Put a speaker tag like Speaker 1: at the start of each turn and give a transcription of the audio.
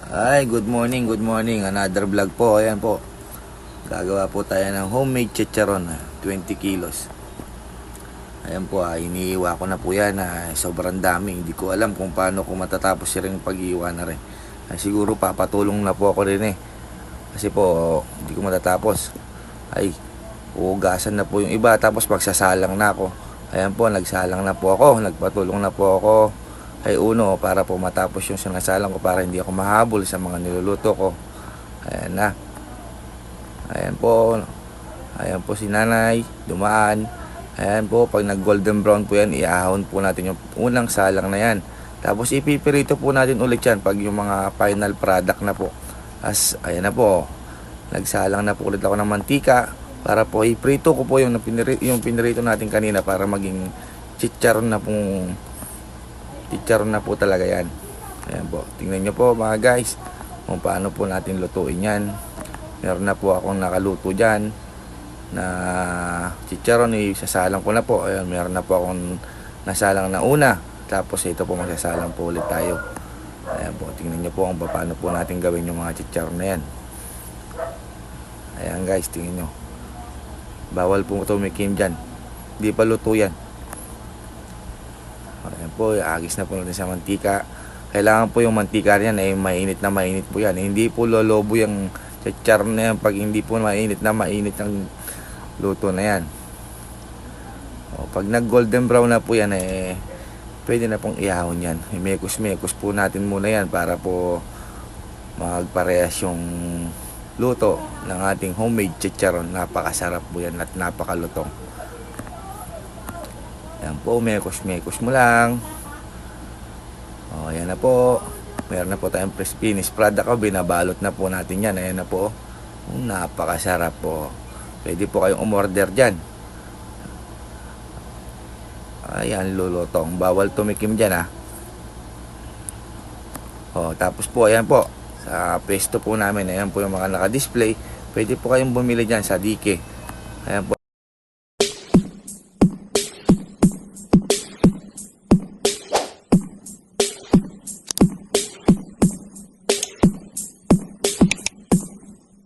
Speaker 1: Ay, good morning, good morning. Another vlog po. Ayan po. Gagawa po tayo ng homemade chicharon, 20 kilos. Ayan po, iniiwa ko na po yan. Sobrang dami. Hindi ko alam kung paano ko matatapos yung pag-iwa na rin. Siguro papatulong na po ako rin kasi po, hindi ko matatapos. Ay, uugasan na po yung iba. Tapos magsasalang na ako. Ayan po, nagsalang na po ako. Nagpatulong na po ako kay Uno para po matapos yung sinasalang ko, para hindi ako mahabol sa mga niluluto ko. Ayan na. Ayan po si nanay dumaan. Ayan po, pag nag golden brown po yan, iahon po natin yung unang salang na yan. Tapos ipipirito po natin ulit yan pag yung mga final product na po. Ayan na po, nagsalang na po ulit ako ng mantika para po iprito ko po yung pinirito natin kanina para maging chicharon na po talaga yan. Ayan po, tingnan nyo po mga guys kung paano po natin lutuin yan. Meron na po akong nakaluto dyan na chicharon, sasalang ko na po. Ayan, meron na po akong nasalang na una. Tapos ito po, magsasalang po ulit tayo. Ayan po, tingnan nyo po kung paano po natin gawin yung mga chicharon na yan. Ayan guys, tingnan nyo. Bawal po tumikim dyan, hindi pa luto yan. Ayan po, agis na po natin sa mantika. Kailangan po yung mantika niyan ay mainit na mainit po yan. Hindi po lolobo yung chicharon na yan pag hindi po mainit na mainit ang luto na yan. Pag nag golden brown na po yan, pwede na pong ihahon yan. Mekos po natin muna yan para po magparehas yung luto ng ating homemade chicharon. Napakasarap po yan at napakalutong. Yan po, mekos mo lang. Ayan na po. Meron na po tayong fresh finished product. Binabalot na po natin yan. Ayan na po. Napakasarap po. Pwede po kayong umorder dyan. Ayan, lulutong. Bawal tumikim dyan tapos po, ayan po. Sa pesto po namin, ayan po yung mga naka-display. Pwede po kayong bumili dyan sa Dike. Ayan po.